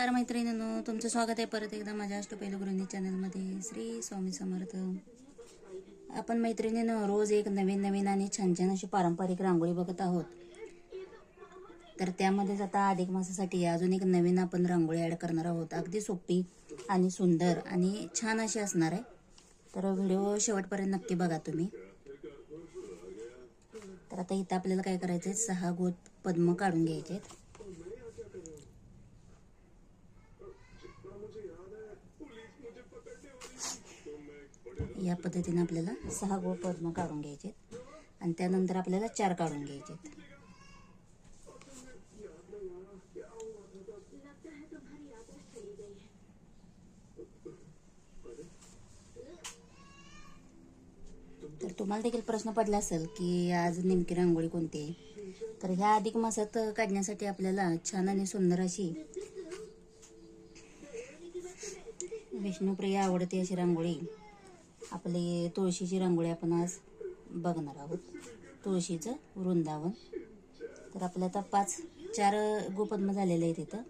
नमस्कार मैत्रिणींनो, तुमचं स्वागत आहे परत एकदा माझ्या अष्टपैलू गृहिणी चॅनलमध्ये. श्री स्वामी समर्थ. आपण मैत्रिणींनो रोज एक नवीन नवीन आणि छान छान अशी पारंपरिक रांगोळी बघत आहोत. तर त्यामध्येच आता अधिक मासासाठी अजून एक नवीन आपण रांगोळी ॲड करणार आहोत. अगदी सोपी आणि सुंदर आणि छान अशी असणार आहे. तर व्हिडिओ शेवटपर्यंत नक्की बघा तुम्ही. तर आता इथं आपल्याला काय करायचं आहे, 6 गोल पद्म काढून घ्यायचे आहेत. या पद्धतीने आपल्याला 6 गोल पद्म काढून घ्यायचे आणि त्यानंतर आपल्याला 4 काढून घ्यायचे. तर तुम्हाला देखील प्रश्न पडला असेल की आज नेमकी रांगोळी कोणती आहे. तर ह्या अधिक मासात काढण्यासाठी आपल्याला छान आणि सुंदर अशी विष्णुप्रिय आवडती अशी रांगोळी, आपली तुळशीची रांगोळी आपण आज बघणार आहोत. तुळशीचं वृंदावन. तर आपल्या आता 4 गोपद्म झालेले आहेत इथं.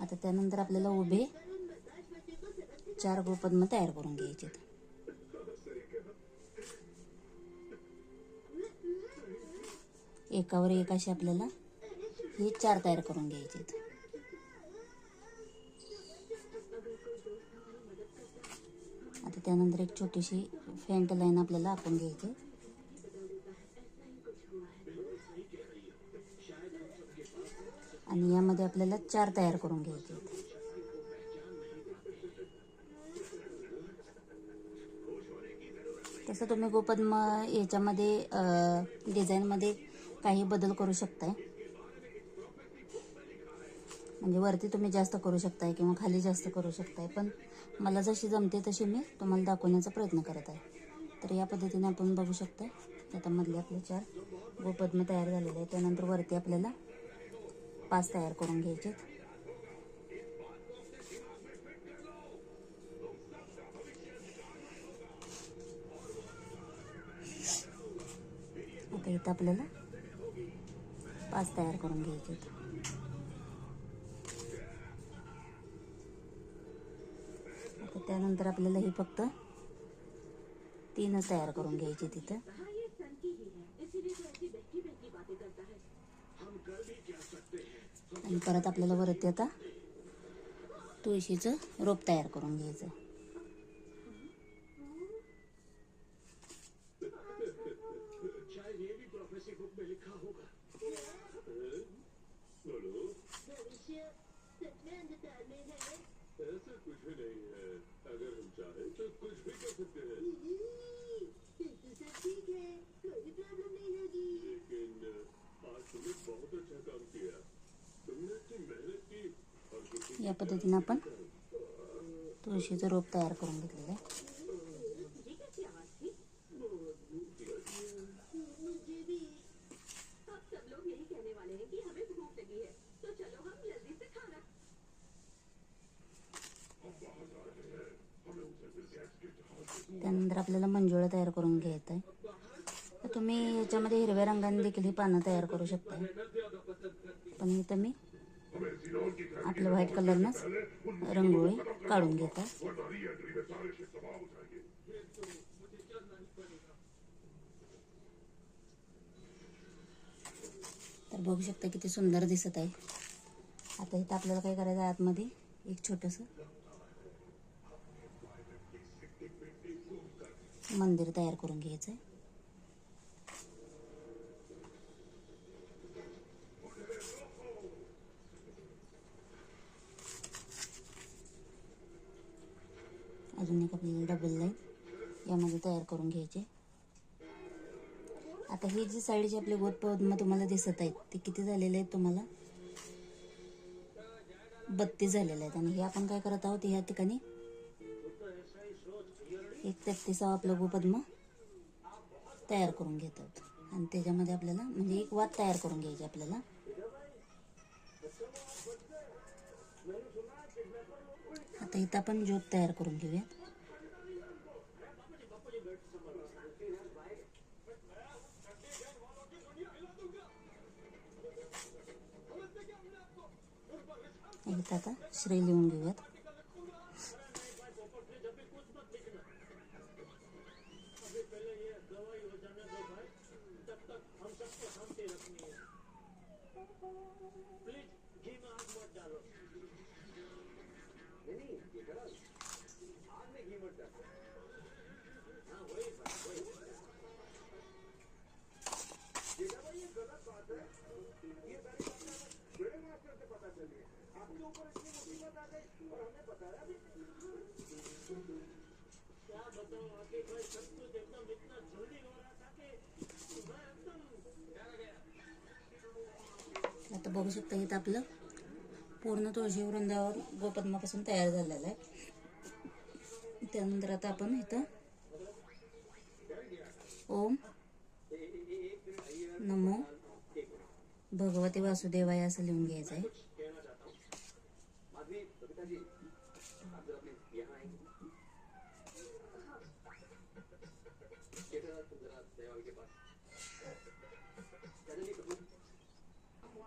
आता त्यानंतर आपल्याला उभे 4 गोपद्म तयार करून घ्यायचे. एकावर एक असे आपल्याला हे 4 तयार करून घ्यायचे. आता त्यानंतर एक छोटीशी फेंट लाईन आपल्याला आखून घ्यायची आणि यामध्ये आपल्याला 4 तयार करून घ्यायचे. तसं तुम्ही गोपद्म याच्यामध्ये डिझाईनमध्ये काही बदल करू शकताय. म्हणजे वरती तुम्ही जास्त करू शकताय किंवा खाली जास्त करू शकताय, पण मला जशी जमते तशी मी तुम्हाला दाखवण्याचा प्रयत्न करत आहे. तर या पद्धतीने आपण बघू शकता. आता मधले आपले 4 गोपद्म तयार झालेले आहे. त्यानंतर वरती आपल्याला 5 तयार करून घ्यायचे. आता इथं आपल्याला 5 तयार करून घ्यायचे. आता त्यानंतर आपल्याला हे फक्त 3 तयार करून घ्यायचे तिथं. आणि परत आपल्याला वरती आता तुळशीचं रोप तयार करून घ्यायचं. ऐसा कुछ भी नहीं है, अगर हम चाहें तो कुछ भी कर सकते हैं। ठीक है, कोई प्रॉब्लम नहीं होगी। लेकिन आज तुमने बहुत अच्छा काम किया, तुमने इतनी मेहनत की और या पद्धतीने आपण तुळशीचं रोप तयार करून घेतलेलं आहे. त्यानंतर आपल्याला मंजुळा तयार करून घ्यायचं आहे. तर तुम्ही याच्यामध्ये हिरव्या रंगाने देखील ही पानं तयार करू शकता, पण इथं मी आपल्या व्हाईट कलरनंच रंगोळी काढून घेत आहे. तर बघू शकता किती सुंदर दिसत आहे. आता इथं आपल्याला काय करायचं आहे, आतमध्ये एक छोटंसं मंदिर तयार करून घ्यायचं आहे. अजून एक आपल्याला डबल लाईन यामध्ये तयार करून घ्यायचे. आता ही जी साईडची आपले गोपद्म तुम्हाला दिसत आहेत ते किती झालेले आहेत, तुम्हाला 32 झालेले आहेत. आणि हे आपण काय करत आहोत, ह्या ठिकाणी एक 33वा आपलं गोपद्म तयार करून घेत आहोत. आणि त्याच्यामध्ये आपल्याला म्हणजे एक वात तयार करून घ्यायची आपल्याला. आता इथं आपण ज्योत तयार करून घेऊयात. इथं आता श्री लिहून घेऊयात. आता बघू शकता इथं आपलं पूर्ण तुळशी वृंदावन गोपद्मापासून तयार झालेलं आहे. त्यानंतर आता आपण इथं ओम नमो भगवते वासुदेवाय असं लिहून घ्यायचं आहे.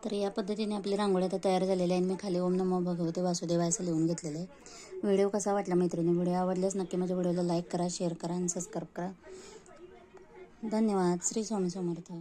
तर या पद्धतीने आपली रांगोळी आता तयार झालेली आहे आणि मी खाली ओम नमो भगवते वासुदेवाय असं लिहून घेतलेलं आहे. व्हिडिओ कसा वाटला मैत्रिणी? व्हिडिओ आवडल्यास नक्की माझ्या व्हिडिओला लाईक करा, शेअर करा आणि सबस्क्राईब करा. धन्यवाद. श्री स्वामी समर्थ.